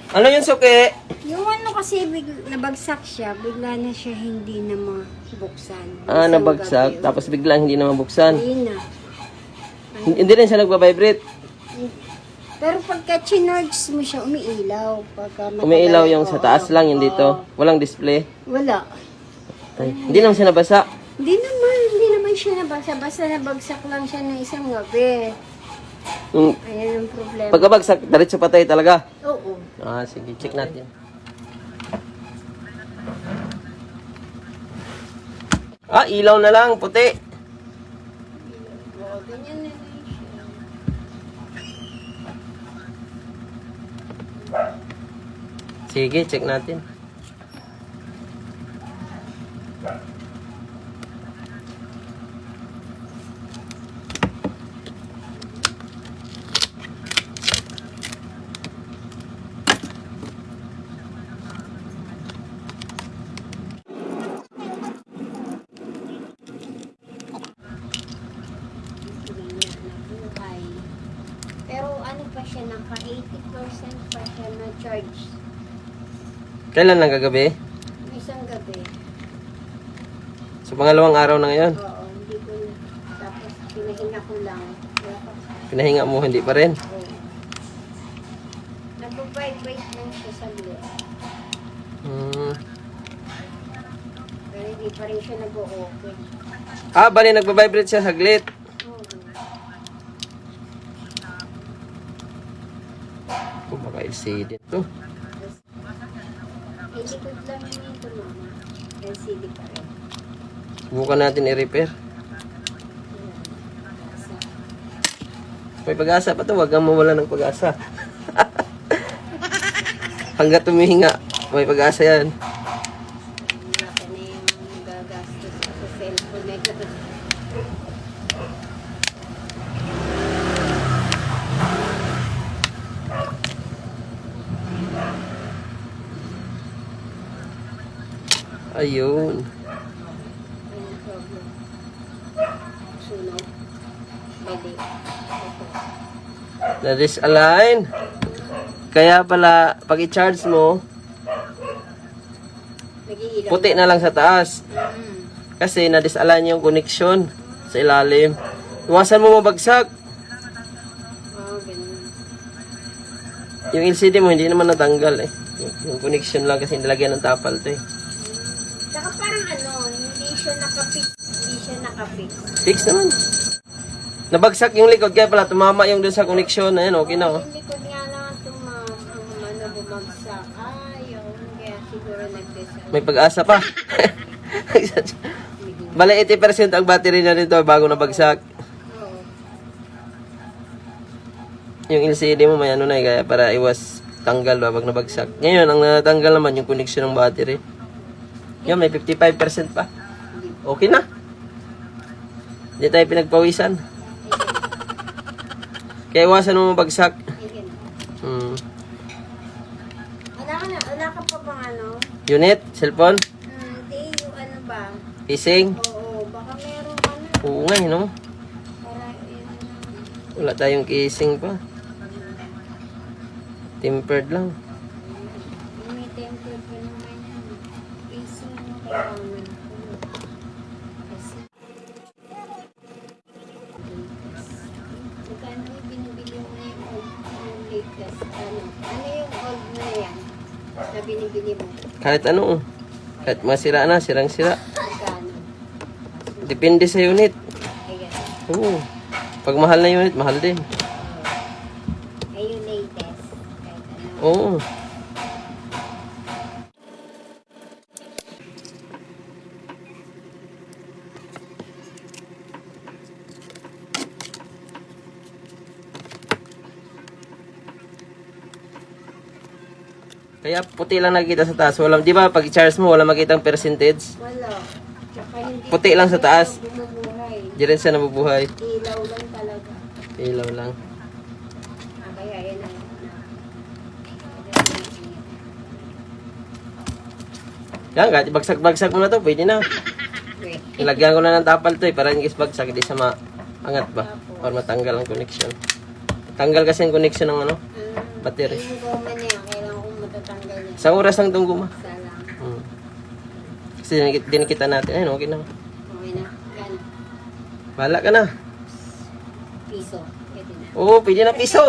Ano yung suki? Yung ano kasi nabagsak siya, bigla na siya hindi na mabuksan. Ah, Isang nabagsak. gabi, Tapos biglang hindi na mabuksan. hindi na. Hindi rin siya nagpa-vibrate. Pero pagka chinards mo siya, umiilaw. Umiilaw yung sa taas lang, yung dito. Walang display. Wala. Ay, hindi naman siya nabasa. Hindi naman siya nabasa. Basta nabagsak lang siya ng isang gabi. Yung Ayan ang problema. pagkabagsak, diretso patay talaga. Oo. Ah, sige, check natin. Ah, ilaw na lang, puti. Oo, ganyan na lang siya. Sige, check natin. Nabuhay. Pero ano pa siya, naka 80% pa siya na charge. Kailan lang kagabi? Isang gabi. So, pangalawang araw na ngayon. Oo, hindi ko na. Tapos pinahinga ko lang. Pinahinga mo, hindi pa rin. Oo. Nag-vibrate lang siya sa bilis. Hmm. Pero hindi pa rin siya nag-o-open. Ah, bali, nagpa-vibrate siya saglit. Oo. Kung baka LCD ito. Ilikod lang yun ito, mama. LCD pa rin. Subukan natin i-repair. Ayan. May pag-asa pa to, wag kang mawala ng pag-asa. Hanggat tumihinga, may pag-asa yan. Malaki na yung gagastos ko sa cellphone na ito. Ayun. Anong problem? Sunog. Bali. Ito. Na-disalign. Kaya pala, pag i-charge mo, Nag-iilaw. puti na lang sa taas. Kasi na-disalign yung connection sa ilalim. Iwasan mo mabagsak. Oo, ganun. Yung LCD mo, hindi naman natanggal eh. Yung connection lang kasi nilagyan ng tapal to eh. Tsaka parang ano, hindi siya nakapix. Hindi siya nakapix. Fix naman. Nabagsak yung likod, kaya pala tumama yung dun sa connection. Ayan, okay na oh. Yung likod nga lang ano, bumagsak. Yun. Kaya siguro nag-design. May pag-asa pa. Bale, 80% ang battery na nito bago nabagsak. Oo. Yung LCD mo may ano na eh, kaya para iwas tanggal ba pag nabagsak. Ngayon, ang natanggal naman yung connection ng battery. Yan, may 55% pa. Okay na. Hindi tayo pinagpawisan. Kaya iwasan mo mabagsak. Ayun. Hmm. Wala ka pa bang ano? Unit, cellphone, Hindi, yung ano ba? casing. Oo, baka meron ano. Oo nga, no? Para yun ano. Wala tayong casing pa. Tempered lang. May temper pa naman yan. AC mo kailangan ko. Kasi magkano yung binibili mo na yung latest? Ano yung old na yan na binibili mo? Kahit ano, kahit masira na, sirang-sira. Magkano? Depende sa unit. Ayan. Oo. Pag mahal na unit, mahal din. Ay yung latest. Kahit ano. Oo. Kaya puti lang nakikita sa taas. Walang, di ba pag i-charge mo, wala makitang percentage. Wala. Tsaka hindi Puti lang sa taas. bumubuhay. Di rin siya nabubuhay. Ilaw lang talaga. Ilaw lang. Kaya yan na. Yan, kahit bagsak-bagsak mo na to, pwede na. Wait. Ilagyan ko na ng tapal to eh, para in case bagsak, hindi siya maangat ba? Para matanggal ang connection. Tanggal kasi ang connection ng ano, battery. Yung goma niya, kailangan kong niya. Isang oras lang itong guma. Isa lang. Hmm. Kasi dinikita natin. Ayun, okay na. Okay na. Gan. Bahala ka na. Piso. Pwede na. Oo, pwede na piso.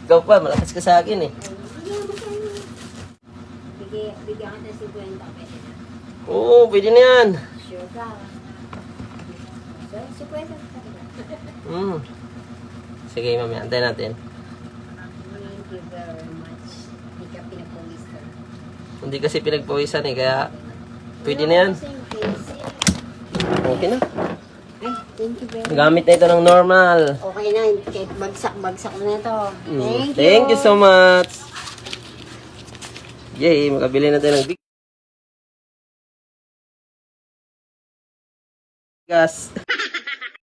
Ikaw pa, malakas ka sa akin eh. Bigyan mo kayo. Bigyan kita 50. Pwede na. Oo, pwede na yan. Sure ka. So, 50 Hmm. Sige, mami, antayin natin. Thank you very much. Hindi ka pinapawisan. Hindi kasi pinagpawisan eh, kaya pwede na yan. Okay na. Ay, thank you very much. Gamit na ito ng normal. Okay na, kahit bagsak na ito. Thank you. Thank you so much. Yay, makabili na tayo ng bigas.